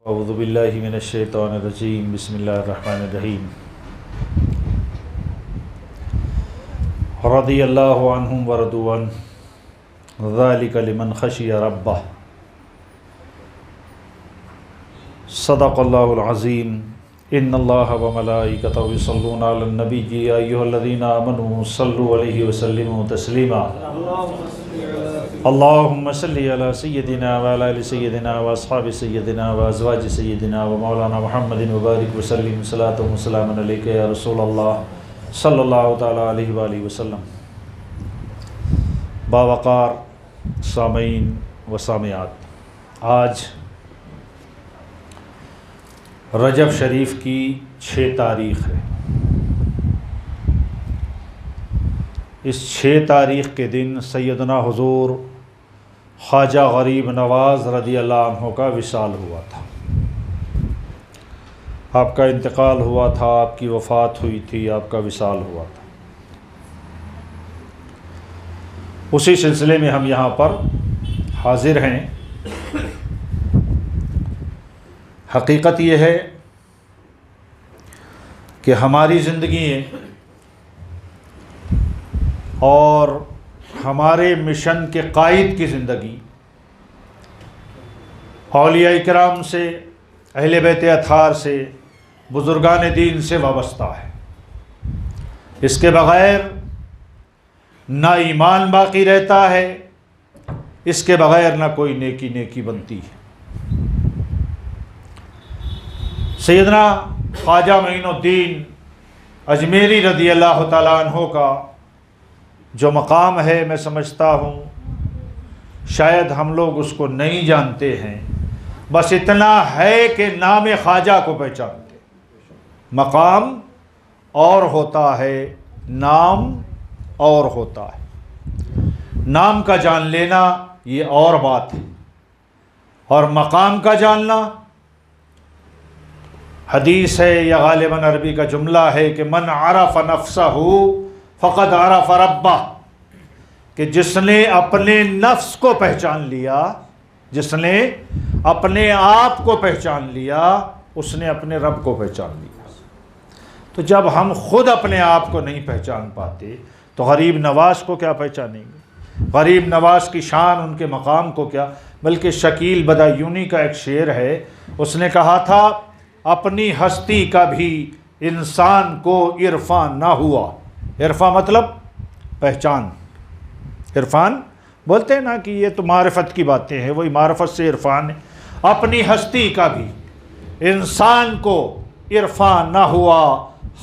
اعوذ باللہ من الشیطان الرجیم بسم اللہ الرحمن الرحیم رضی اللہ عنہم ورضوا عنہ ذالک لمن خشی ربہ صدق اللہ العظیم ان اللہ وملائکتہ یصلون علی النبی یا ایھا الذین آمنوا صلوا علیہ وسلموا تسلیما اللہم صلی علی سیدنا وعلی آل سیدنا واصحاب سیدنا وازواج سیدنا ومولانا محمد وبارک وسلم صلاۃ و سلام علیک یا رسول اللہ صلی اللہ تعالی علیہ وآلہ وسلم۔ باوقار سامعین و سامعات، آج رجب شریف کی 6 تاریخ ہے۔ اس 6 تاریخ کے دن سیدنا حضور خواجہ غریب نواز رضی اللہ عنہ کا وصال ہوا تھا، آپ کا انتقال ہوا تھا، آپ کی وفات ہوئی تھی، آپ کا وصال ہوا تھا۔ اسی سلسلے میں ہم یہاں پر حاضر ہیں۔ حقیقت یہ ہے کہ ہماری زندگی اور ہمارے مشن کے قائد کی زندگی اولیاء کرام سے، اہل بیت اطہار سے، بزرگان دین سے وابستہ ہے۔ اس کے بغیر نہ ایمان باقی رہتا ہے، اس کے بغیر نہ کوئی نیکی بنتی ہے۔ سیدنا خواجہ معین الدین اجمیری رضی اللہ تعالیٰ عنہ کا جو مقام ہے، میں سمجھتا ہوں شاید ہم لوگ اس کو نہیں جانتے ہیں، بس اتنا ہے کہ نام خواجہ کو پہچانتے۔ مقام اور ہوتا ہے، نام اور ہوتا ہے۔ نام کا جان لینا یہ اور بات ہے، اور مقام کا جاننا، حدیث ہے یا غالباً عربی کا جملہ ہے کہ من عرف نفسہ فقد عرف ربہ، کہ جس نے اپنے نفس کو پہچان لیا، جس نے اپنے آپ کو پہچان لیا، اس نے اپنے رب کو پہچان لیا۔ تو جب ہم خود اپنے آپ کو نہیں پہچان پاتے تو غریب نواز کو کیا پہچانیں گے؟ غریب نواز کی شان، ان کے مقام کو کیا؟ بلکہ شکیل بدایونی کا ایک شعر ہے، اس نے کہا تھا اپنی ہستی کا بھی انسان کو عرفان نہ ہوا۔ عرفان مطلب پہچان، عرفان بولتے ہیں نا کہ یہ تو معرفت کی باتیں ہیں، وہی معرفت سے عرفان ہے۔ اپنی ہستی کا بھی انسان کو عرفان نہ ہوا،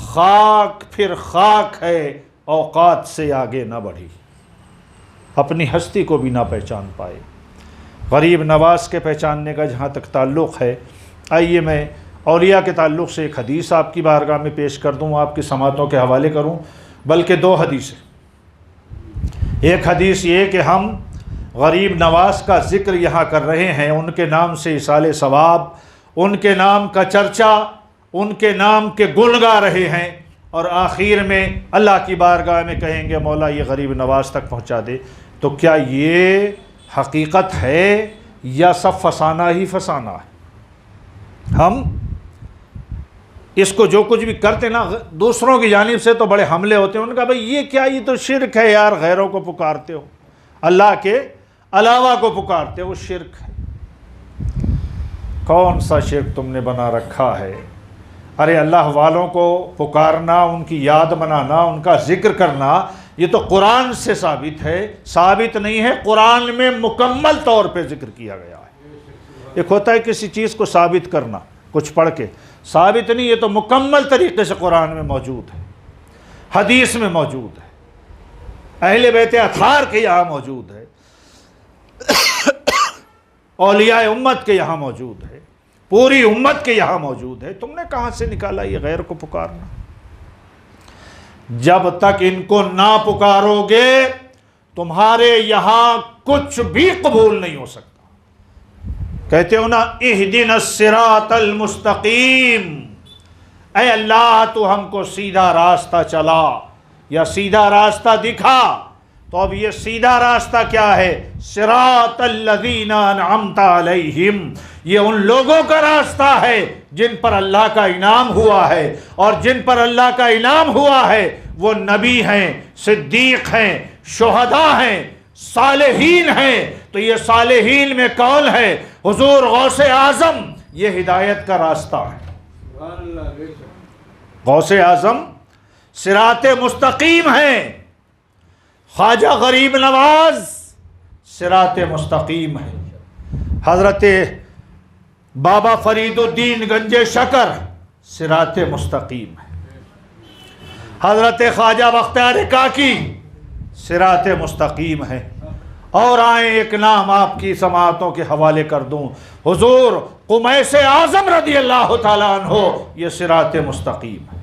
خاک پھر خاک ہے اوقات سے آگے نہ بڑھی۔ اپنی ہستی کو بھی نہ پہچان پائے۔ غریب نواز کے پہچاننے کا جہاں تک تعلق ہے، آئیے میں اولیاء کے تعلق سے ایک حدیث آپ کی بارگاہ میں پیش کر دوں، آپ کی سماعتوں کے حوالے کروں، بلکہ 2 حدیثیں۔ ایک حدیث یہ کہ ہم غریب نواز کا ذکر یہاں کر رہے ہیں، ان کے نام سے ایصال ثواب، ان کے نام کا چرچا، ان کے نام کے گن گا رہے ہیں، اور آخر میں اللہ کی بارگاہ میں کہیں گے مولا یہ غریب نواز تک پہنچا دے۔ تو کیا یہ حقیقت ہے یا سب فسانہ ہی فسانہ ہے؟ ہم اس کو جو کچھ بھی کرتے نا، دوسروں کی جانب سے تو بڑے حملے ہوتے ہیں، ان کا بھئی یہ کیا، یہ تو شرک ہے یار، غیروں کو پکارتے ہو، اللہ کے علاوہ کو پکارتے ہو، وہ شرک ہے۔ کون سا شرک تم نے بنا رکھا ہے؟ ارے اللہ والوں کو پکارنا، ان کی یاد منانا، ان کا ذکر کرنا، یہ تو قرآن سے ثابت ہے، ثابت نہیں ہے، قرآن میں مکمل طور پہ ذکر کیا گیا ہے۔ ایک ہوتا ہے کسی چیز کو ثابت کرنا کچھ پڑھ کے، ثابت نہیں، یہ تو مکمل طریقے سے قرآن میں موجود ہے، حدیث میں موجود ہے، اہل بیت اطہار کے یہاں موجود ہے، اولیاء امت کے یہاں موجود ہے، پوری امت کے یہاں موجود ہے۔ تم نے کہاں سے نکالا یہ غیر کو پکارنا؟ جب تک ان کو نہ پکارو گے تمہارے یہاں کچھ بھی قبول نہیں ہو سکتا۔ کہتے ہو نا اہدنا الصراط المستقیم، اے اللہ تو ہم کو سیدھا راستہ چلا یا سیدھا راستہ دکھا۔ تو اب یہ سیدھا راستہ کیا ہے؟ صراط الذین انعمت علیہم، یہ ان لوگوں کا راستہ ہے جن پر اللہ کا انعام ہوا ہے، اور جن پر اللہ کا انعام ہوا ہے وہ نبی ہیں، صدیق ہیں، شہداء ہیں، صالحین ہیں۔ تو یہ صالحین میں کون ہے؟ حضور غوث اعظم، یہ ہدایت کا راستہ ہے۔ غوث اعظم صراط مستقیم ہیں، خواجہ غریب نواز صراط مستقیم ہے، حضرت بابا فرید الدین گنج شکر صراط مستقیم ہے، حضرت خواجہ بختیار کاکی صراط مستقیم ہے۔ اور آئیں ایک نام آپ کی سماعتوں کے حوالے کر دوں، حضور قمیص اعظم رضی اللہ تعالیٰ عنہ، یہ صراط مستقیم ہے۔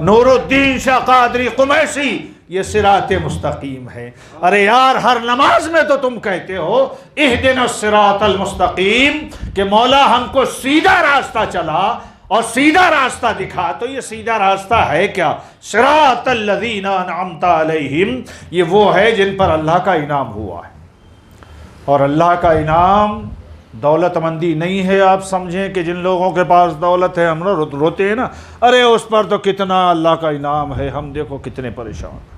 نور الدین شاہ قادری قمیصی، یہ صراط مستقیم ہے۔ ارے یار، ہر نماز میں تو تم کہتے ہو اہدنا الصراط المستقیم، کہ مولا ہم کو سیدھا راستہ چلا اور سیدھا راستہ دکھا۔ تو یہ سیدھا راستہ ہے کیا؟ صراط الذین انعمت علیہم، یہ وہ ہے جن پر اللہ کا انعام ہوا ہے۔ اور اللہ کا انعام دولت مندی نہیں ہے۔ آپ سمجھیں کہ جن لوگوں کے پاس دولت ہے، ہم روتے ہیں نا، ارے اس پر تو کتنا اللہ کا انعام ہے، ہم دیکھو کتنے پریشان ہیں۔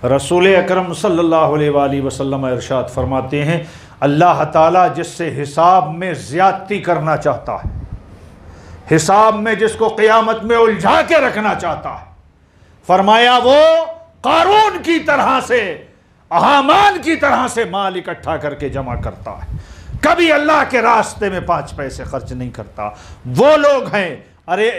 رسول اکرم صلی اللہ علیہ وآلہ وسلم ارشاد فرماتے ہیں، اللہ تعالیٰ جس سے حساب میں زیادتی کرنا چاہتا ہے، حساب میں جس کو قیامت میں الجھا کے رکھنا چاہتا ہے، فرمایا وہ قارون کی طرح سے، حامان کی طرح سے مال اکٹھا کر کے جمع کرتا ہے، کبھی اللہ کے راستے میں 5 پیسے خرچ نہیں کرتا۔ وہ لوگ ہیں، ارے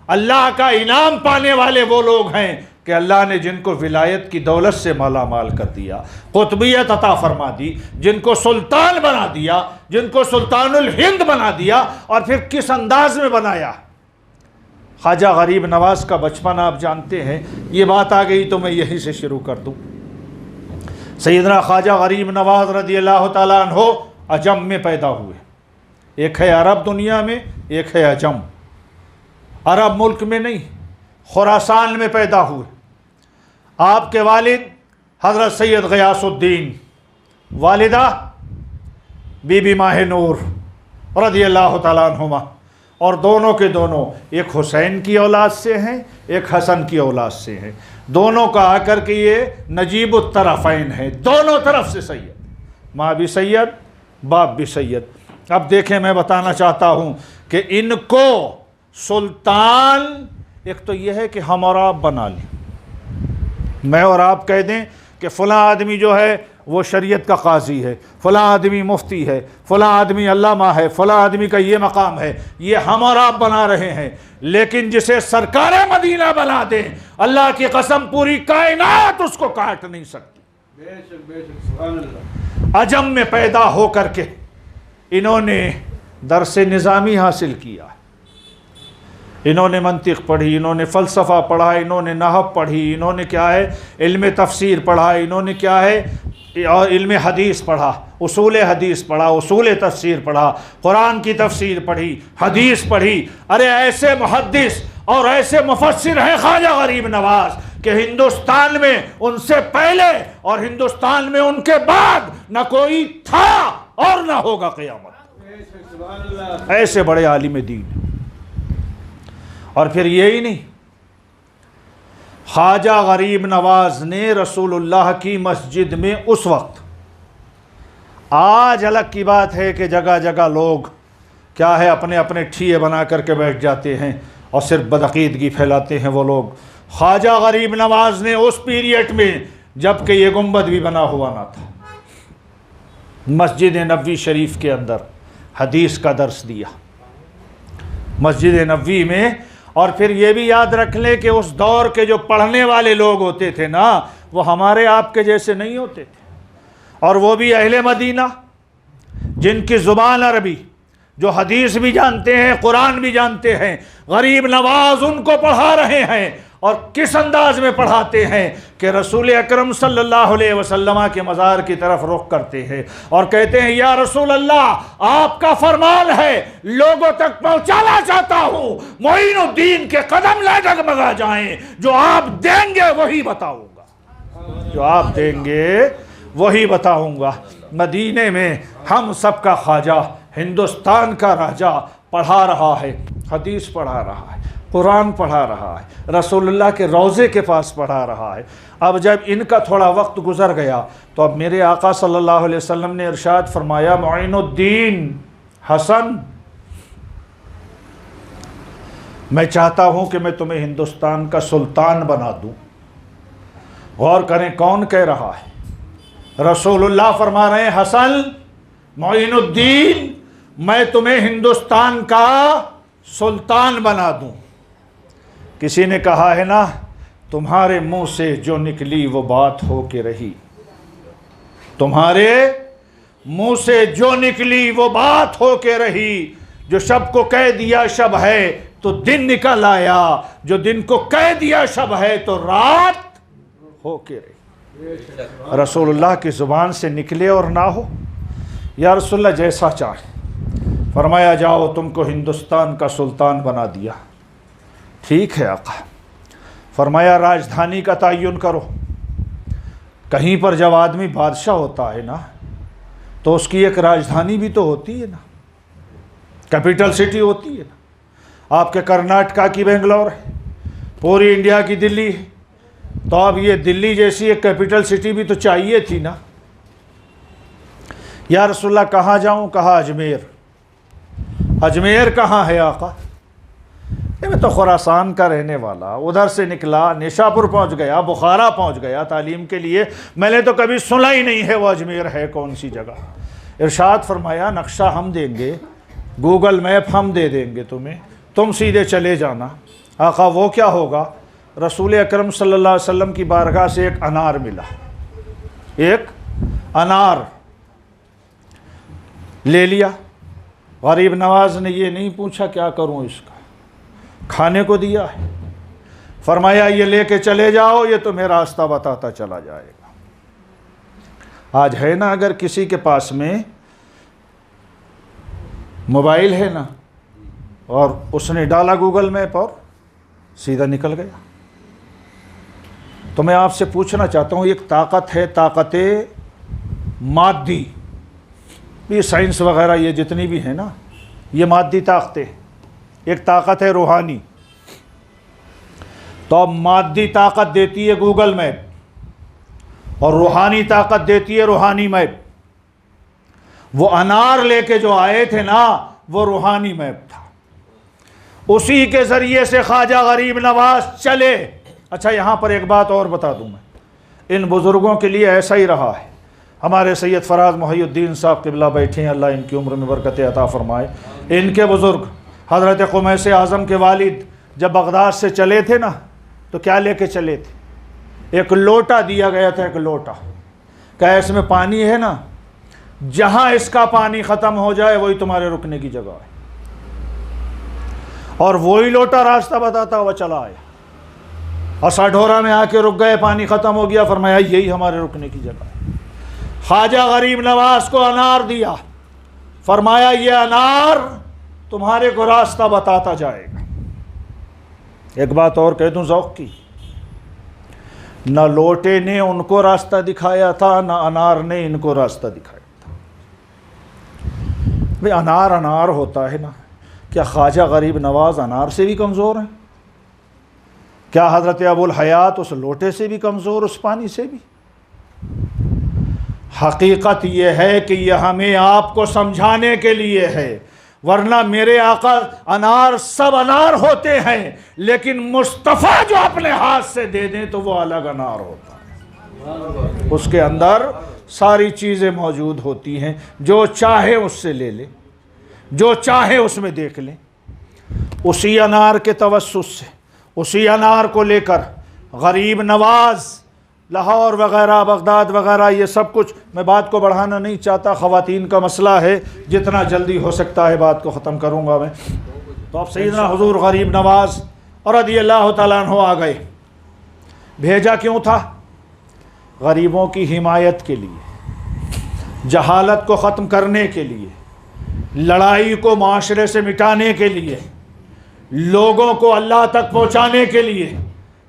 اللہ کا انعام پانے والے وہ لوگ ہیں کہ اللہ نے جن کو ولایت کی دولت سے مالا مال کر دیا، قطبیت عطا فرما دی، جن کو سلطان بنا دیا، جن کو سلطان الہند بنا دیا، اور پھر کس انداز میں بنایا۔ خواجہ غریب نواز کا بچپن آپ جانتے ہیں، یہ بات آ گئی تو میں یہیں سے شروع کر دوں۔ سیدنا خواجہ غریب نواز رضی اللہ تعالیٰ عنہ عجم میں پیدا ہوئے، ایک ہے عرب دنیا میں، ایک ہے عجم۔ عرب ملک میں نہیں، خراسان میں پیدا ہوئے۔ آپ کے والد حضرت سید غیاث الدین، والدہ بی بی ماہ نور رضی اللہ تعالیٰ عنہما، اور دونوں کے دونوں ایک حسین کی اولاد سے ہیں، ایک حسن کی اولاد سے ہیں۔ دونوں کا آ کر کے یہ نجیب الطرفین ہیں، دونوں طرف سے سید، ماں بھی سید، باپ بھی سید۔ اب دیکھیں، میں بتانا چاہتا ہوں کہ ان کو سلطان، ایک تو یہ ہے کہ ہم اور آپ بنا لیں، میں اور آپ کہہ دیں کہ فلاں آدمی جو ہے وہ شریعت کا قاضی ہے، فلاں آدمی مفتی ہے، فلاں آدمی علامہ ہے، فلاں آدمی کا یہ مقام ہے، یہ ہم اور آپ بنا رہے ہیں۔ لیکن جسے سرکار مدینہ بنا دیں، اللہ کی قسم پوری کائنات اس کو کاٹ نہیں سکتی۔ بے شک بے شک، سبحان اللہ۔ عجم میں پیدا ہو کر کے انہوں نے درس نظامی حاصل کیا، انہوں نے منطق پڑھی، انہوں نے فلسفہ پڑھا، انہوں نے نحو پڑھی، انہوں نے کیا ہے علم تفسیر پڑھا، انہوں نے کیا ہے اور علم حدیث پڑھا، اصول حدیث پڑھا، اصول تفسیر پڑھا، قرآن کی تفسیر پڑھی، حدیث پڑھی۔ ارے ایسے محدث اور ایسے مفسر ہیں خواجہ غریب نواز کہ ہندوستان میں ان سے پہلے اور ہندوستان میں ان کے بعد نہ کوئی تھا اور نہ ہوگا قیامت۔ ایسے بڑے عالم دین۔ اور پھر یہی نہیں، خواجہ غریب نواز نے رسول اللہ کی مسجد میں اس وقت، آج الگ کی بات ہے کہ جگہ جگہ لوگ کیا ہے اپنے اپنے ٹھیے بنا کر کے بیٹھ جاتے ہیں اور صرف بدعقیدگی پھیلاتے ہیں وہ لوگ۔ خواجہ غریب نواز نے اس پیریڈ میں، جب کہ یہ گنبد بھی بنا ہوا نہ تھا، مسجد نبوی شریف کے اندر حدیث کا درس دیا، مسجد نبوی میں۔ اور پھر یہ بھی یاد رکھ لیں کہ اس دور کے جو پڑھنے والے لوگ ہوتے تھے نا، وہ ہمارے آپ کے جیسے نہیں ہوتے تھے، اور وہ بھی اہل مدینہ، جن کی زبان عربی، جو حدیث بھی جانتے ہیں، قرآن بھی جانتے ہیں۔ غریب نواز ان کو پڑھا رہے ہیں، اور کس انداز میں پڑھاتے ہیں کہ رسول اکرم صلی اللہ علیہ وسلم کے مزار کی طرف رخ کرتے ہیں اور کہتے ہیں، یا رسول اللہ، آپ کا فرمان ہے لوگوں تک پہنچانا چاہتا ہوں، معین الدین کے قدم نہ ڈگمگا جائیں، جو آپ دیں گے وہی بتاؤں گا۔ جو آپ دیں گے وہی بتاؤں گا۔ مدینے میں ہم سب کا خواجہ، ہندوستان کا راجہ پڑھا رہا ہے، حدیث پڑھا رہا ہے، قرآن پڑھا رہا ہے، رسول اللہ کے روضے کے پاس پڑھا رہا ہے۔ اب جب ان کا تھوڑا وقت گزر گیا تو اب میرے آقا صلی اللہ علیہ وسلم نے ارشاد فرمایا، معین الدین حسن، میں چاہتا ہوں کہ میں تمہیں ہندوستان کا سلطان بنا دوں۔ غور کریں کون کہہ رہا ہے؟ رسول اللہ فرما رہے ہیں، حسن معین الدین، میں تمہیں ہندوستان کا سلطان بنا دوں۔ کسی نے کہا ہے نا، تمہارے منہ سے جو نکلی وہ بات ہو کے رہی، تمہارے منہ سے جو نکلی وہ بات ہو کے رہی، جو شب کو کہہ دیا شب ہے تو دن نکل آیا، جو دن کو کہہ دیا شب ہے تو رات ہو کے رہی۔ رسول اللہ کی زبان سے نکلے اور نہ ہو، یا رسول اللہ جیسا چاہے۔ فرمایا جاؤ تم کو ہندوستان کا سلطان بنا دیا۔ ٹھیک ہے آقا۔ فرمایا راجدھانی کا تعین کرو۔ کہیں پر جب آدمی بادشاہ ہوتا ہے نا تو اس کی ایک راجدھانی بھی تو ہوتی ہے نا، کیپٹل سٹی ہوتی ہے نا۔ آپ کے کرناٹکا کی بنگلور ہے، پوری انڈیا کی دلی ہے، تو اب یہ دلی جیسی ایک کیپٹل سٹی بھی تو چاہیے تھی نا۔ یا رسول اللہ کہاں جاؤں؟ کہا اجمیر۔ اجمیر کہاں ہے آقا؟ میں تو خراسان کا رہنے والا، ادھر سے نکلا نیشاپور پہنچ گیا، بخارا پہنچ گیا تعلیم کے لیے، میں نے تو کبھی سنا ہی نہیں ہے وہ اجمیر ہے کون سی جگہ۔ ارشاد فرمایا نقشہ ہم دیں گے، گوگل میپ ہم دے دیں گے تمہیں، تم سیدھے چلے جانا۔ آقا وہ کیا ہوگا؟ رسول اکرم صلی اللہ علیہ وسلم کی بارگاہ سے ایک انار ملا، ایک انار لے لیا۔ غریب نواز نے یہ نہیں پوچھا کیا کروں اس کا، کھانے کو دیا ہے۔ فرمایا یہ لے کے چلے جاؤ، یہ تمہیں راستہ بتاتا چلا جائے گا۔ آج ہے نا اگر کسی کے پاس میں موبائل ہے نا اور اس نے ڈالا گوگل میپ اور سیدھا نکل گیا۔ تو میں آپ سے پوچھنا چاہتا ہوں، ایک طاقت ہے، طاقت مادی، یہ سائنس وغیرہ یہ جتنی بھی ہیں نا یہ مادی طاقتیں، ایک طاقت ہے روحانی۔ تو اب مادی طاقت دیتی ہے گوگل میپ اور روحانی طاقت دیتی ہے روحانی میپ۔ وہ انار لے کے جو آئے تھے نا وہ روحانی میپ تھا، اسی کے ذریعے سے خواجہ غریب نواز چلے۔ اچھا یہاں پر ایک بات اور بتا دوں میں، ان بزرگوں کے لیے ایسا ہی رہا ہے۔ ہمارے سید فراز محی الدین صاحب قبلہ بیٹھے ہیں، اللہ ان کی عمر میں برکت عطا فرمائے۔ ان کے بزرگ حضرت قمیص اعظم کے والد جب بغداد سے چلے تھے نا تو کیا لے کے چلے تھے؟ ایک لوٹا دیا گیا تھا، ایک لوٹا، کہ اس میں پانی ہے نا، جہاں اس کا پانی ختم ہو جائے وہی تمہارے رکنے کی جگہ ہے۔ اور وہی لوٹا راستہ بتاتا ہوا چلا آیا، اور ساڈھورا میں آ کے رک گئے، پانی ختم ہو گیا، فرمایا یہی ہمارے رکنے کی جگہ ہے۔ خواجہ غریب نواز کو انار دیا، فرمایا یہ انار تمہارے کو راستہ بتاتا جائے گا۔ ایک بات اور کہہ دوں ذوق کی، نہ لوٹے نے ان کو راستہ دکھایا تھا، نہ انار نے ان کو راستہ دکھایا تھا۔ بھئی انار انار ہوتا ہے نا، کیا خواجہ غریب نواز انار سے بھی کمزور ہیں؟ کیا حضرت ابو الحیات اس لوٹے سے بھی کمزور، اس پانی سے بھی؟ حقیقت یہ ہے کہ یہ ہمیں آپ کو سمجھانے کے لیے ہے، ورنہ میرے آقا انار سب انار ہوتے ہیں، لیکن مصطفیٰ جو اپنے ہاتھ سے دے دیں تو وہ الگ انار ہوتا ہے، اس کے اندر ساری چیزیں موجود ہوتی ہیں، جو چاہے اس سے لے لے، جو چاہے اس میں دیکھ لیں۔ اسی انار کے توسط سے، اسی انار کو لے کر غریب نواز لاہور وغیرہ بغداد وغیرہ یہ سب کچھ، میں بات کو بڑھانا نہیں چاہتا، خواتین کا مسئلہ ہے، جتنا جلدی ہو سکتا ہے بات کو ختم کروں گا میں۔ تو اب سیدنا حضور غریب نواز رضی اللہ تعالیٰ عنہ آ گئے۔ بھیجا کیوں تھا؟ غریبوں کی حمایت کے لیے، جہالت کو ختم کرنے کے لیے، لڑائی کو معاشرے سے مٹانے کے لیے، لوگوں کو اللہ تک پہنچانے کے لیے،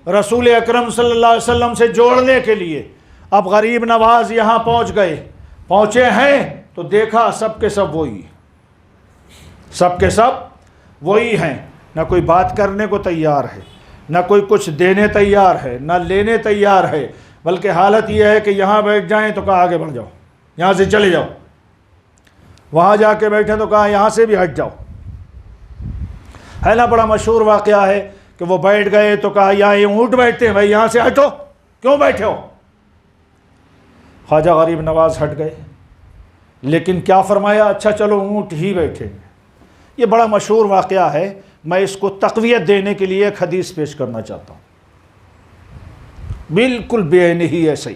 رسول اکرم صلی اللہ علیہ وسلم سے جوڑنے کے لیے، اب غریب نواز یہاں پہنچ گئے، پہنچے ہیں تو دیکھا سب کے سب وہی، سب کے سب وہی ہیں، نہ کوئی بات کرنے کو تیار ہے، نہ کوئی کچھ دینے تیار ہے، نہ لینے تیار ہے، بلکہ حالت یہ ہے کہ یہاں بیٹھ جائیں تو کہا آگے بڑھ جاؤ، یہاں سے چلے جاؤ، وہاں جا کے بیٹھے تو کہا یہاں سے بھی ہٹ جاؤ۔ ہے نا بڑا مشہور واقعہ ہے کہ وہ بیٹھ گئے تو کہا یہاں یہ اونٹ بیٹھتے ہیں بھائی، یہاں سے ہٹو، کیوں بیٹھے ہو؟ خواجہ غریب نواز ہٹ گئے، لیکن کیا فرمایا؟ اچھا چلو اونٹ ہی بیٹھے۔ یہ بڑا مشہور واقعہ ہے، میں اس کو تقویت دینے کے لیے ایک حدیث پیش کرنا چاہتا ہوں، بالکل بے عینی ہی ایسے ہی۔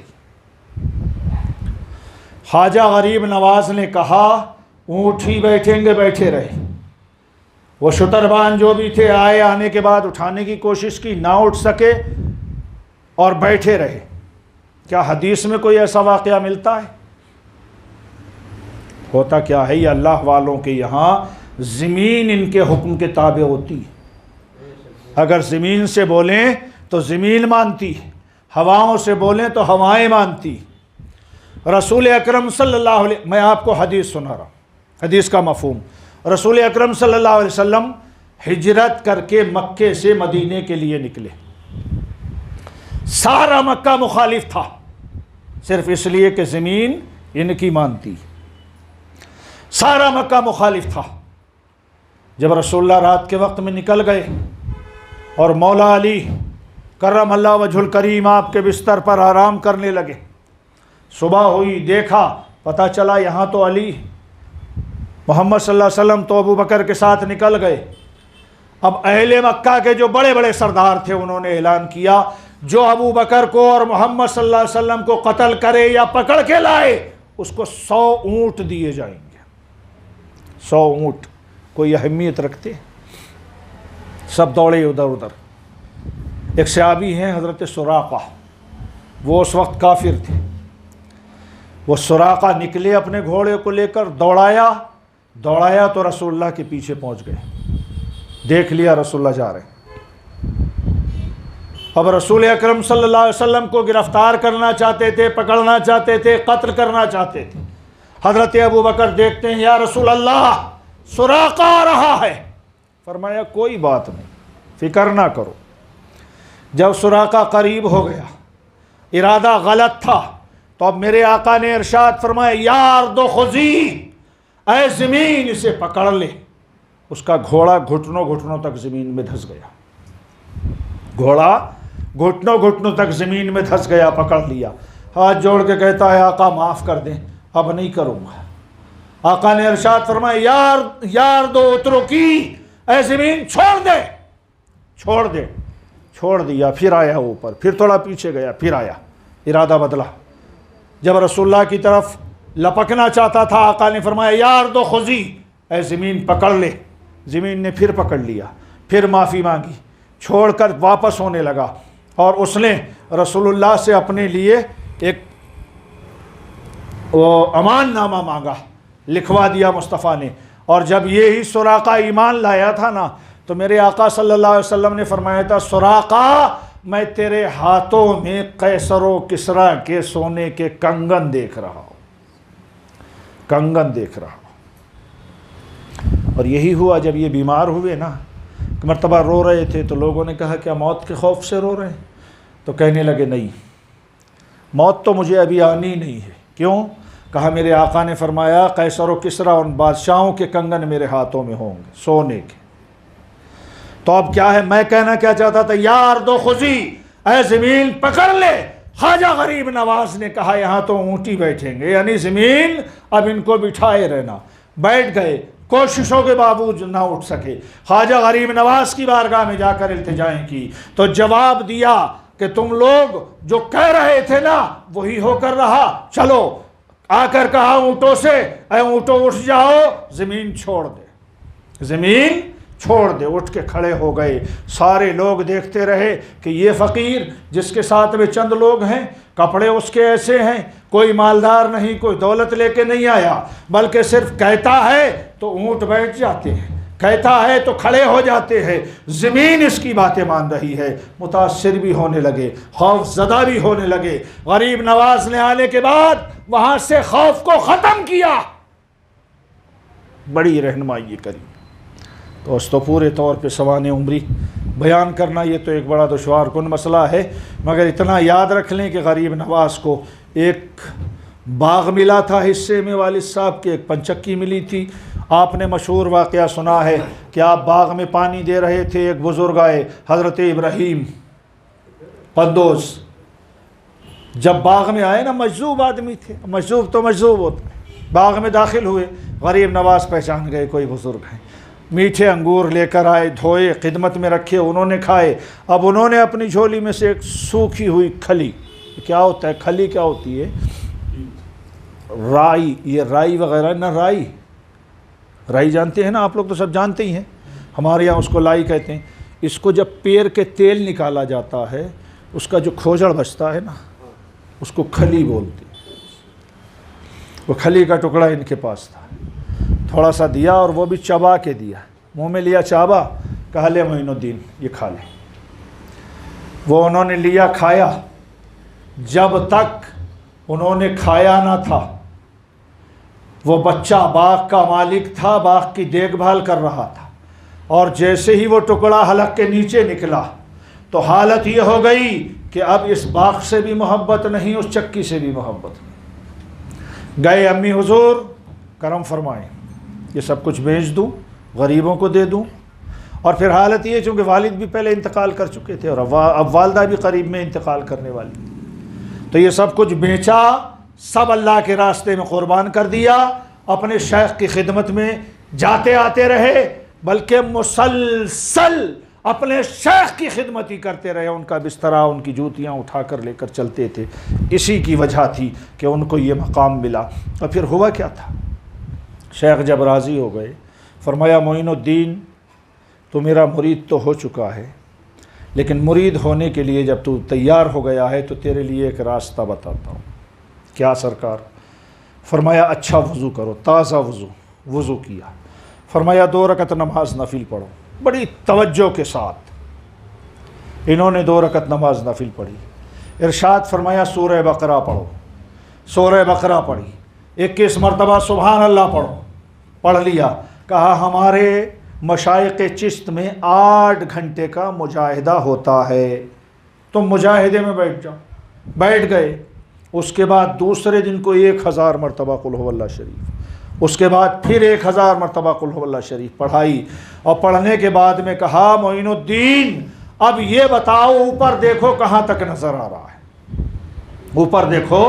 خواجہ غریب نواز نے کہا اونٹ ہی بیٹھیں گے، بیٹھے رہے۔ وہ شتربان جو بھی تھے آئے، آنے کے بعد اٹھانے کی کوشش کی، نہ اٹھ سکے اور بیٹھے رہے۔ کیا حدیث میں کوئی ایسا واقعہ ملتا ہے؟ ہوتا کیا ہے، یہ اللہ والوں کے یہاں زمین ان کے حکم کے تابع ہوتی ہے۔ اگر زمین سے بولیں تو زمین مانتی، ہواؤں سے بولیں تو ہوائیں مانتی۔ رسول اکرم صلی اللہ علیہ، میں آپ کو حدیث سنا رہا ہوں، حدیث کا مفہوم۔ رسول اکرم صلی اللہ علیہ وسلم ہجرت کر کے مکے سے مدینے کے لیے نکلے، سارا مکہ مخالف تھا، صرف اس لیے کہ زمین ان کی مانتی، سارا مکہ مخالف تھا۔ جب رسول اللہ رات کے وقت میں نکل گئے اور مولا علی کرم اللہ وجہ الکریم آپ کے بستر پر آرام کرنے لگے، صبح ہوئی، دیکھا، پتہ چلا یہاں تو علی، محمد صلی اللہ علیہ وسلم تو ابو بکر کے ساتھ نکل گئے۔ اب اہل مکہ کے جو بڑے بڑے سردار تھے انہوں نے اعلان کیا جو ابو بکر کو اور محمد صلی اللہ علیہ وسلم کو قتل کرے یا پکڑ کے لائے اس کو 100 اونٹ دیے جائیں گے۔ 100 اونٹ کوئی اہمیت رکھتے؟ سب دوڑے ادھر ادھر۔ ایک صحابی ہیں حضرت سراقہ، وہ اس وقت کافر تھے، وہ سراقہ نکلے اپنے گھوڑے کو لے کر، دوڑایا تو رسول اللہ کے پیچھے پہنچ گئے، دیکھ لیا رسول اللہ جا رہے ہیں۔ اب رسول اکرم صلی اللہ علیہ وسلم کو گرفتار کرنا چاہتے تھے، پکڑنا چاہتے تھے، قتل کرنا چاہتے تھے۔ حضرت ابو بکر دیکھتے ہیں یا رسول اللہ سراقہ آ رہا ہے، فرمایا کوئی بات نہیں، فکر نہ کرو۔ جب سراقہ قریب ہو گیا، ارادہ غلط تھا، تو اب میرے آقا نے ارشاد فرمایا یا ارض خضی، اے زمین اسے پکڑ لے۔ اس کا گھوڑا گھٹنوں گھٹنوں تک زمین میں دھس گیا، گھوڑا گھٹنوں گھٹنوں تک زمین میں دھس گیا، پکڑ لیا، ہاتھ جوڑ کے کہتا ہے آقا معاف کر دیں، اب نہیں کروں گا۔ آقا نے ارشاد فرمایا یار دو اترکی، اے زمین چھوڑ دے، چھوڑ دیا۔ پھر آیا اوپر، پھر تھوڑا پیچھے گیا، پھر آیا، ارادہ بدلا۔ جب رسول اللہ کی طرف لپکنا چاہتا تھا آقا نے فرمایا یار دو خضی، اے زمین پکڑ لے۔ زمین نے پھر پکڑ لیا، پھر معافی مانگی، چھوڑ کر واپس ہونے لگا، اور اس نے رسول اللہ سے اپنے لیے ایک امان نامہ مانگا، لکھوا دیا مصطفیٰ نے۔ اور جب یہی سراقہ ایمان لایا تھا نا، تو میرے آقا صلی اللہ علیہ وسلم نے فرمایا تھا سراقہ میں تیرے ہاتھوں میں قیصر و کسریٰ کے سونے کے کنگن دیکھ رہا ہوں، کنگن دیکھ رہا ہوں۔ اور یہی ہوا جب یہ بیمار ہوئے نا، مرتبہ رو رہے تھے، تو لوگوں نے کہا کیا موت کے خوف سے رو رہے ہیں؟ تو کہنے لگے نہیں، موت تو مجھے ابھی آنی نہیں ہے۔ کیوں؟ کہا میرے آقا نے فرمایا قیصر و کسریٰ ان بادشاہوں کے کنگن میرے ہاتھوں میں ہوں گے سونے کے۔ تو اب کیا ہے، میں کہنا کیا چاہتا تھا، یار دو خضی، اے زمین پکڑ لے۔ خواجہ غریب نواز نے کہا یہاں تو اونٹی بیٹھیں گے، یعنی زمین اب ان کو بٹھائے رہنا۔ بیٹھ گئے، کوششوں کے باوجود نہ اٹھ سکے۔ خواجہ غریب نواز کی بارگاہ میں جا کر التجائیں کی تو جواب دیا کہ تم لوگ جو کہہ رہے تھے نا وہی ہو کر رہا، چلو۔ آ کر کہا اونٹوں سے، اے اونٹوں اٹھ جاؤ، زمین چھوڑ دے، زمین چھوڑ دے۔ اٹھ کے کھڑے ہو گئے، سارے لوگ دیکھتے رہے کہ یہ فقیر جس کے ساتھ میں چند لوگ ہیں، کپڑے اس کے ایسے ہیں، کوئی مالدار نہیں، کوئی دولت لے کے نہیں آیا، بلکہ صرف کہتا ہے تو اونٹ بیٹھ جاتے ہیں، کہتا ہے تو کھڑے ہو جاتے ہیں، زمین اس کی باتیں مان رہی ہے، متاثر بھی ہونے لگے، خوف زدہ بھی ہونے لگے۔ غریب نواز نے آنے کے بعد وہاں سے خوف کو ختم کیا، بڑی رہنمائی کری۔ تو اس تو پورے طور پہ سوانح عمری بیان کرنا یہ تو ایک بڑا دشوار کن مسئلہ ہے، مگر اتنا یاد رکھ لیں کہ غریب نواز کو ایک باغ ملا تھا حصے میں والد صاحب کے، ایک پنچکی ملی تھی۔ آپ نے مشہور واقعہ سنا ہے کہ آپ باغ میں پانی دے رہے تھے، ایک بزرگ آئے، حضرت ابراہیم قدوس، جب باغ میں آئے نا، مجذوب آدمی تھے، مجذوب تو مجذوب ہوتا، باغ میں داخل ہوئے، غریب نواز پہچان گئے کوئی بزرگ ہیں، میٹھے انگور لے کر آئے، دھوئے، خدمت میں رکھے، انہوں نے کھائے۔ اب انہوں نے اپنی جھولی میں سے ایک سوکھی ہوئی کھلی، کیا ہوتا ہے کھلی، کیا ہوتی ہے؟ رائی، یہ رائی وغیرہ نہ، رائی جانتے ہیں نا آپ لوگ، تو سب جانتے ہی ہیں، ہمارے یہاں اس کو لائی کہتے ہیں۔ اس کو جب پیر کے تیل نکالا جاتا ہے، اس کا جو کھوجڑ بچتا ہے نا، اس کو کھلی بولتے ہیں۔ وہ کھلی کا ٹکڑا ان کے پاس تھا، تھوڑا سا دیا اور وہ بھی چبا کے دیا، منہ میں لیا چابا، کہا لے معین الدین یہ کھا لے۔ وہ انہوں نے لیا، کھایا۔ جب تک انہوں نے کھایا نہ تھا، وہ بچہ باغ کا مالک تھا، باغ کی دیکھ بھال کر رہا تھا، اور جیسے ہی وہ ٹکڑا حلق کے نیچے نکلا تو حالت یہ ہو گئی کہ اب اس باغ سے بھی محبت نہیں، اس چکی سے بھی محبت نہیں۔ گئے، امی حضور کرم فرمائیں، یہ سب کچھ بیچ دوں، غریبوں کو دے دوں؟ اور پھر حالت یہ، چونکہ والد بھی پہلے انتقال کر چکے تھے اور اب والدہ بھی قریب میں انتقال کرنے والی تھی، تو یہ سب کچھ بیچا، سب اللہ کے راستے میں قربان کر دیا، اپنے شیخ کی خدمت میں جاتے آتے رہے، بلکہ مسلسل اپنے شیخ کی خدمت ہی کرتے رہے، ان کا بستر، ان کی جوتیاں اٹھا کر لے کر چلتے تھے۔ اسی کی وجہ تھی کہ ان کو یہ مقام ملا۔ اور پھر ہوا کیا تھا؟ شیخ جب راضی ہو گئے، فرمایا معین الدین تو میرا مرید تو ہو چکا ہے، لیکن مرید ہونے کے لیے جب تو تیار ہو گیا ہے تو تیرے لیے ایک راستہ بتاتا ہوں۔ کیا سرکار؟ فرمایا اچھا وضو کرو، تازہ وضو کیا۔ فرمایا 2 رکعت نماز نفل پڑھو۔ بڑی توجہ کے ساتھ انہوں نے 2 رکعت نماز نفل پڑھی۔ ارشاد فرمایا سورہ بقرہ پڑھو۔ سورہ بقرہ پڑھی، 21 مرتبہ سبحان اللہ پڑھو۔ پڑھ لیا۔ کہا ہمارے مشائق چشت میں 8 گھنٹے کا مجاہدہ ہوتا ہے، تم مجاہدے میں بیٹھ جاؤ۔ بیٹھ گئے۔ اس کے بعد دوسرے دن کو 1000 مرتبہ قل هو اللہ شریف، اس کے بعد پھر 1000 مرتبہ قل هو اللہ شریف پڑھائی، اور پڑھنے کے بعد میں کہا معین الدین اب یہ بتاؤ اوپر دیکھو کہاں تک نظر آ رہا ہے، اوپر دیکھو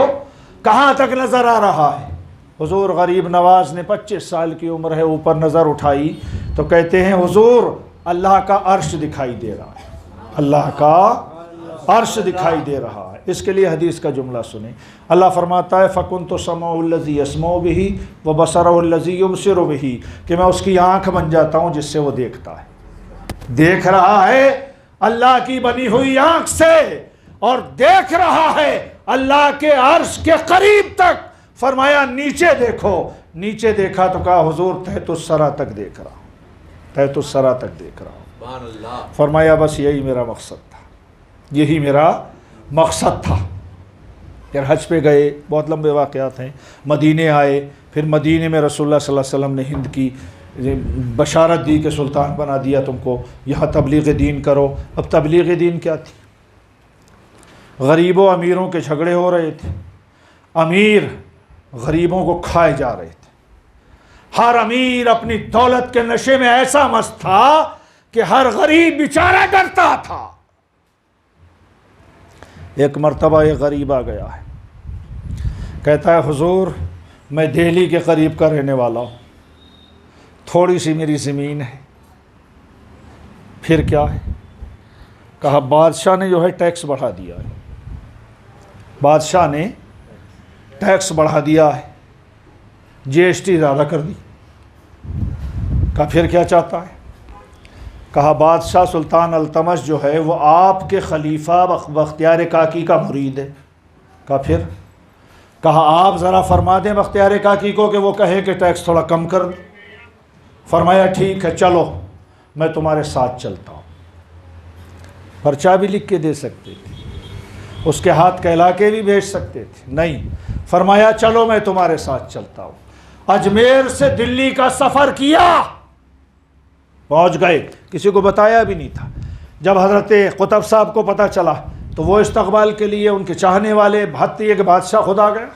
کہاں تک نظر آ رہا ہے۔ حضور غریب نواز نے 25 سال کی عمر ہے، اوپر نظر اٹھائی تو کہتے ہیں حضور اللہ کا عرش دکھائی دے رہا ہے، اللہ کا عرش دکھائی دے رہا ہے۔ اس کے لیے حدیث کا جملہ سنیں، اللہ فرماتا ہے فَكُنْتُ سَمْعُهُ الَّذِي يَسْمَعُ بِهِ وَبَصَرَهُ الَّذِي يُبْصِرُ بِهِ، کہ میں اس کی آنکھ بن جاتا ہوں جس سے وہ دیکھتا ہے۔ دیکھ رہا ہے اللہ کی بنی ہوئی آنکھ سے، اور دیکھ رہا ہے اللہ کے عرش کے قریب تک۔ فرمایا نیچے دیکھو، نیچے دیکھا تو کہا حضور تحت الثری تک دیکھ رہا ہوں، تحت الثری تک دیکھ رہا ہوں۔ فرمایا بس یہی میرا مقصد تھا، یہی میرا مقصد تھا۔ پھر حج پہ گئے، بہت لمبے واقعات ہیں۔ مدینے آئے، پھر مدینے میں رسول اللہ صلی اللہ علیہ وسلم نے ہند کی بشارت دی کہ سلطان بنا دیا تم کو، یہاں تبلیغ دین کرو۔ اب تبلیغ دین کیا تھی؟ غریبوں امیروں کے جھگڑے ہو رہے تھے، امیر غریبوں کو کھائے جا رہے تھے، ہر امیر اپنی دولت کے نشے میں ایسا مست تھا کہ ہر غریب بیچارہ ڈرتا تھا۔ ایک مرتبہ ایک غریب آ گیا ہے، کہتا ہے حضور میں دہلی کے قریب کا رہنے والا ہوں، تھوڑی سی میری زمین ہے۔ پھر کیا ہے؟ کہا بادشاہ نے جو ہے ٹیکس بڑھا دیا ہے، بادشاہ نے ٹیکس بڑھا دیا ہے، جی ایس ٹی زیادہ کر دی۔ کہا پھر کیا چاہتا ہے؟ کہا بادشاہ سلطان التمش جو ہے وہ آپ کے خلیفہ بختیار کاکی کا مرید ہے۔ کہا پھر؟ کہا آپ ذرا فرما دیں بختیار کاکی کو کہ وہ کہے کہ ٹیکس تھوڑا کم کر دیں۔ فرمایا ٹھیک ہے چلو میں تمہارے ساتھ چلتا ہوں. پرچہ بھی لکھ کے دے سکتے تھے, اس کے ہاتھ کہلا کے بھی بھیج سکتے تھے, نہیں, فرمایا چلو میں تمہارے ساتھ چلتا ہوں. اجمیر سے دلی کا سفر کیا, پہنچ گئے, کسی کو بتایا بھی نہیں تھا. جب حضرت قطب صاحب کو پتہ چلا تو وہ استقبال کے لیے ان کے چاہنے والے بھاگتے یہ کہ بادشاہ خدا گیا.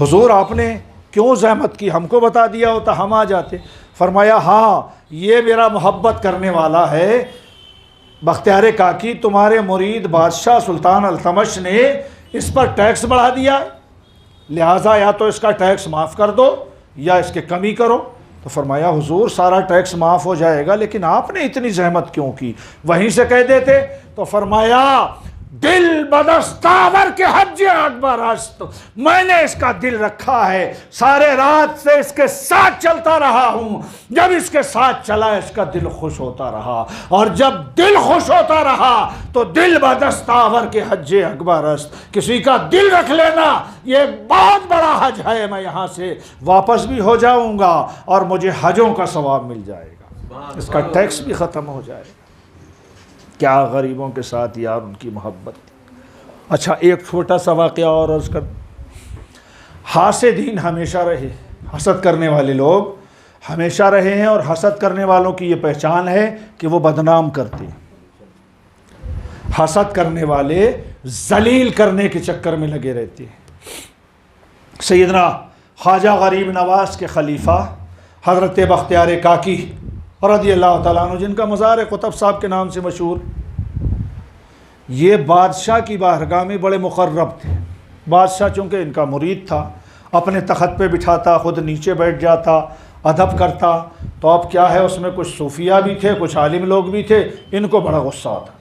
حضور آپ نے کیوں زحمت کی, ہم کو بتا دیا ہوتا ہم آ جاتے. فرمایا ہاں یہ میرا محبت کرنے والا ہے بختیار کاکی, تمہارے مرید بادشاہ سلطان التمش نے اس پر ٹیکس بڑھا دیا ہے, لہٰذا یا تو اس کا ٹیکس معاف کر دو یا اس کے کمی کرو. تو فرمایا حضور سارا ٹیکس معاف ہو جائے گا لیکن آپ نے اتنی زحمت کیوں کی, وہیں سے کہہ دیتے. تو فرمایا دل بدستاور کے حج اکبر است, میں نے اس کا دل رکھا ہے, سارے رات سے اس کے ساتھ چلتا رہا ہوں, جب اس کے ساتھ چلا اس کا دل خوش ہوتا رہا, اور جب دل خوش ہوتا رہا تو دل بدستاور کے حج اکبر است. کسی کا دل رکھ لینا یہ بہت بڑا حج ہے, میں یہاں سے واپس بھی ہو جاؤں گا اور مجھے حجوں کا ثواب مل جائے گا, اس کا ٹیکس بھی ختم ہو جائے گا. کیا غریبوں کے ساتھ یار ان کی محبت تھی. اچھا ایک چھوٹا سا واقعہ اور عرض کر. حاسدین ہمیشہ رہے, حسد کرنے والے لوگ ہمیشہ رہے ہیں, اور حسد کرنے والوں کی یہ پہچان ہے کہ وہ بدنام کرتے ہیں. حسد کرنے والے ذلیل کرنے کے چکر میں لگے رہتے ہیں. سیدنا خواجہ غریب نواز کے خلیفہ حضرت بختیار کاکی رضی اللہ تعالیٰ عنہ, جن کا مزار قطب صاحب کے نام سے مشہور, یہ بادشاہ کی بارگاہ میں بڑے مقرب تھے. بادشاہ چونکہ ان کا مرید تھا, اپنے تخت پہ بٹھاتا, خود نیچے بیٹھ جاتا, ادب کرتا. تو اب کیا ہے, اس میں کچھ صوفیہ بھی تھے, کچھ عالم لوگ بھی تھے. ان کو بڑا غصہ آتا تھا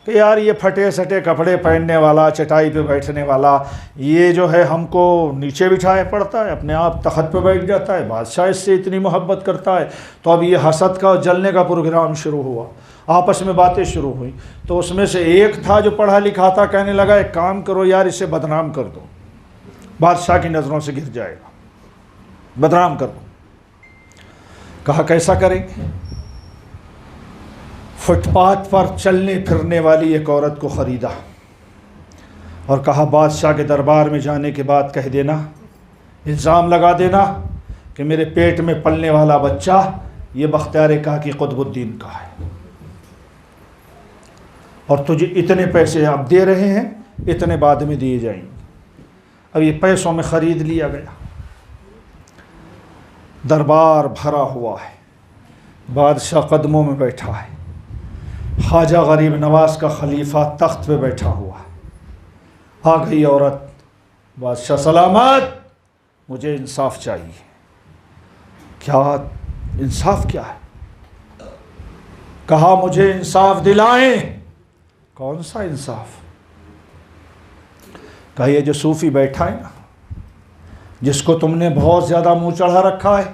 کہ یار یہ پھٹے سٹے کپڑے پہننے والا, چٹائی پہ بیٹھنے والا, یہ جو ہے ہم کو نیچے بٹھائے پڑتا ہے, اپنے آپ تخت پہ بیٹھ جاتا ہے, بادشاہ اس سے اتنی محبت کرتا ہے. تو اب یہ حسد کا جلنے کا پروگرام شروع ہوا, آپس میں باتیں شروع ہوئیں. تو اس میں سے ایک تھا جو پڑھا لکھا تھا, کہنے لگا ایک کام کرو یار, اسے بدنام کر دو, بادشاہ کی نظروں سے گر جائے گا, بدنام کر دو. کہا کیسا کریں گے؟ فٹ پاتھ پر چلنے پھرنے والی ایک عورت کو خریدا اور کہا بادشاہ کے دربار میں جانے کے بعد کہہ دینا, الزام لگا دینا کہ میرے پیٹ میں پلنے والا بچہ یہ بختیار کاکی قطب الدین کا ہے, اور تجھے اتنے پیسے اب دے رہے ہیں, اتنے بعد میں دیے جائیں گے. اب یہ پیسوں میں خرید لیا گیا. دربار بھرا ہوا ہے, بادشاہ قدموں میں بیٹھا ہے, خواجہ غریب نواز کا خلیفہ تخت پہ بیٹھا ہوا ہے. آ گئی عورت, بادشاہ سلامت, مجھے انصاف چاہیے. کیا انصاف کیا ہے؟ کہا مجھے انصاف دلائیں. کون سا انصاف؟ کہا یہ جو صوفی بیٹھا ہے نا, جس کو تم نے بہت زیادہ منہ چڑھا رکھا ہے,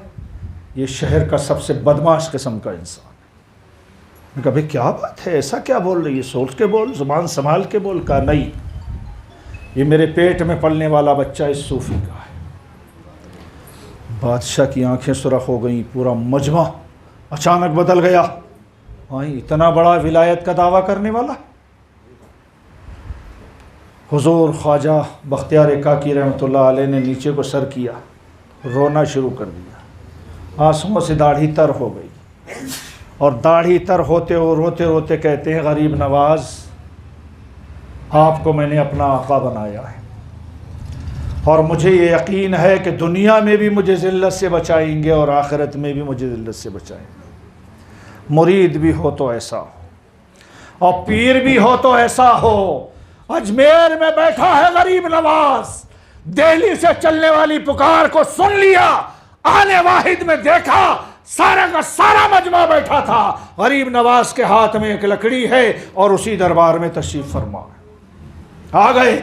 یہ شہر کا سب سے بدماش قسم کا انسان ہے. میں کہا بھئی کیا بات ہے, ایسا کیا بول رہی ہے, سوچ کے بول, زبان سنبھال کے بول. کہا نہیں, یہ میرے پیٹ میں پلنے والا بچہ اس صوفی کا ہے. بادشاہ کی آنکھیں سرخ ہو گئیں, پورا مجمع اچانک بدل گیا. اتنا بڑا ولایت کا دعویٰ کرنے والا. حضور خواجہ بختیار کاکی رحمۃ اللہ علیہ نے نیچے کو سر کیا, رونا شروع کر دیا, آنسوؤں سے داڑھی تر ہو گئی, اور داڑھی تر ہوتے ہو روتے روتے کہتے ہیں غریب نواز, آپ کو میں نے اپنا آقا بنایا ہے, اور مجھے یہ یقین ہے کہ دنیا میں بھی مجھے ذلت سے بچائیں گے اور آخرت میں بھی مجھے ذلت سے بچائیں گے. مرید بھی ہو تو ایسا ہو, اور پیر بھی ہو تو ایسا ہو. اجمیر میں بیٹھا ہے غریب نواز, دہلی سے چلنے والی پکار کو سن لیا, آنے واحد میں دیکھا سارا کا سارا مجمع بیٹھا تھا, غریب نواز کے ہاتھ میں ایک لکڑی ہے اور اسی دربار میں تشریف فرما. آ گئے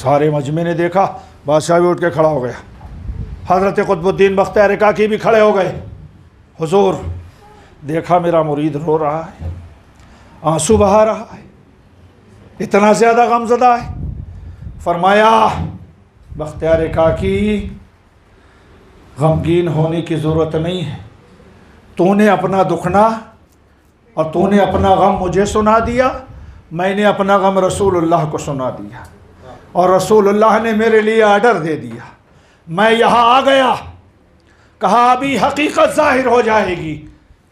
سارے مجمع نے دیکھا, بادشاہ بھی اٹھ کے کھڑا ہو گیا, حضرت قطب الدین بختیار کاکی بھی کھڑے ہو گئے. حضور دیکھا میرا مرید رو رہا ہے, آنسو بہا رہا ہے, اتنا زیادہ غمزدہ ہے. فرمایا بختیار کاکی غمگین ہونے کی ضرورت نہیں ہے. تو نے اپنا دکھنا اور تو نے اپنا غم مجھے سنا دیا، میں نے اپنا غم رسول اللہ کو سنا دیا، اور رسول اللہ نے میرے لیے آرڈر دے دیا. میں یہاں آ گیا، کہا ابھی حقیقت ظاہر ہو جائے گی.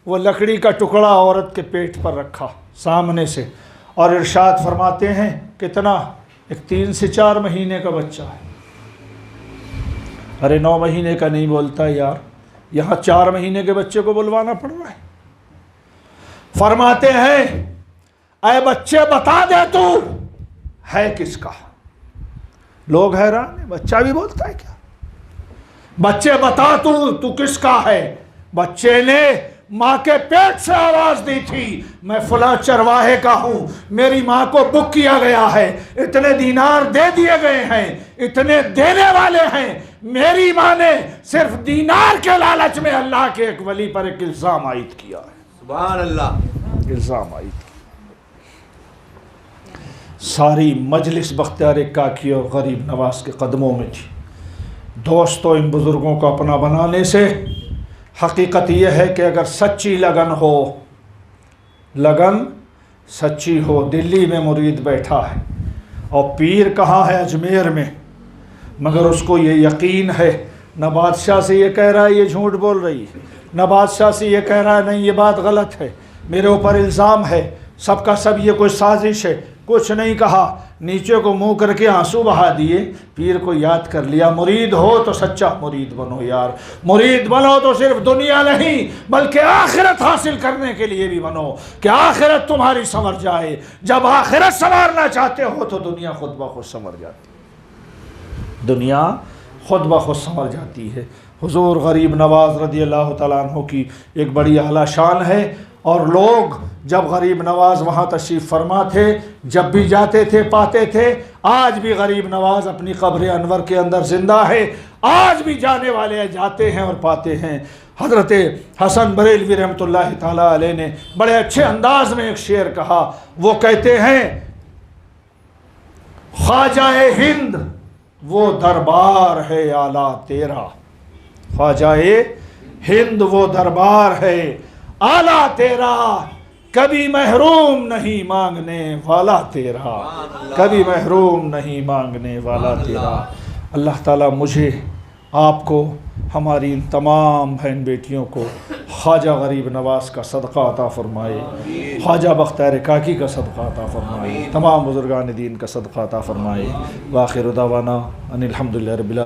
وہ لکڑی کا ٹکڑا عورت کے پیٹ پر رکھا سامنے سے، اور ارشاد فرماتے ہیں کتنا، ایک 3 سے 4 مہینے کا بچہ ہے. ارے 9 مہینے کا نہیں بولتا یار، یہاں 4 مہینے کے بچے کو بلوانا پڑ رہا ہے. فرماتے ہیں اے بچے بتا دے تو ہے کس کا. لوگ حیران ہیں، بچہ بھی بولتا ہے کیا؟ بچے بتا تو کس کا ہے. بچے نے ماں کے پیٹ سے آواز دی تھی، میں فلاں چرواہے کا ہوں، میری ماں کو بک کیا گیا ہے، اتنے دینار دے دیے گئے ہیں، اتنے دینے والے ہیں. میری ماں نے صرف دینار کے لالچ میں اللہ کے ایک ولی پر ایک الزام عائد کیا ہے. سبحان اللہ. الزام عائد کیا. ساری مجلس بختیار کاکی اور غریب نواز کے قدموں میں تھی. دوستو، ان بزرگوں کو اپنا بنانے سے حقیقت یہ ہے کہ اگر سچی لگن ہو، لگن سچی ہو. دلی میں مرید بیٹھا ہے اور پیر کہاں ہے؟ اجمیر میں، مگر اس کو یہ یقین ہے، نہ بادشاہ سے یہ کہہ رہا ہے یہ جھوٹ بول رہی ہے، نہ بادشاہ سے یہ کہہ رہا ہے نہیں یہ بات غلط ہے، میرے اوپر الزام ہے، سب کا سب یہ کوئی سازش ہے. کچھ نہیں کہا، نیچے کو منہ کر کے آنسو بہا دیے. پیر کو یاد کر لیا، مرید ہو تو سچا مرید بنو یار. مرید بنو تو صرف دنیا نہیں بلکہ آخرت حاصل کرنے کے لیے بھی بنو، کہ آخرت تمہاری سنور جائے. جب آخرت سنوارنا چاہتے ہو تو دنیا خود بخود سنور جاتی ہے. دنیا خود بخود سنور جاتی ہے. حضور غریب نواز رضی اللہ تعالیٰ عنہ کی ایک بڑی اعلیٰ شان ہے. اور لوگ جب غریب نواز وہاں تشریف فرما تھے، جب بھی جاتے تھے پاتے تھے. آج بھی غریب نواز اپنی قبر انور کے اندر زندہ ہے، آج بھی جانے والے جاتے ہیں اور پاتے ہیں. حضرت حسن بریلوی رحمۃ اللہ تعالیٰ علیہ نے بڑے اچھے انداز میں ایک شعر کہا. وہ کہتے ہیں خواجہ ہند وہ دربار ہے اعلیٰ تیرا، خواجہ ہند وہ دربار ہے اعلیٰ تیرا، کبھی محروم نہیں مانگنے والا تیرا، کبھی محروم نہیں مانگنے والا تیرا. اللہ تعالیٰ مجھے، آپ کو، ہماری ان تمام بہن بیٹیوں کو خواجہ غریب نواز کا صدقہ عطا فرمائے، خواجہ بختیار کاکی کا صدقہ عطا فرمائے، تمام بزرگان دین کا صدقہ عطا فرمائے. وآخر دعوانا ان الحمدللہ رب العالمین.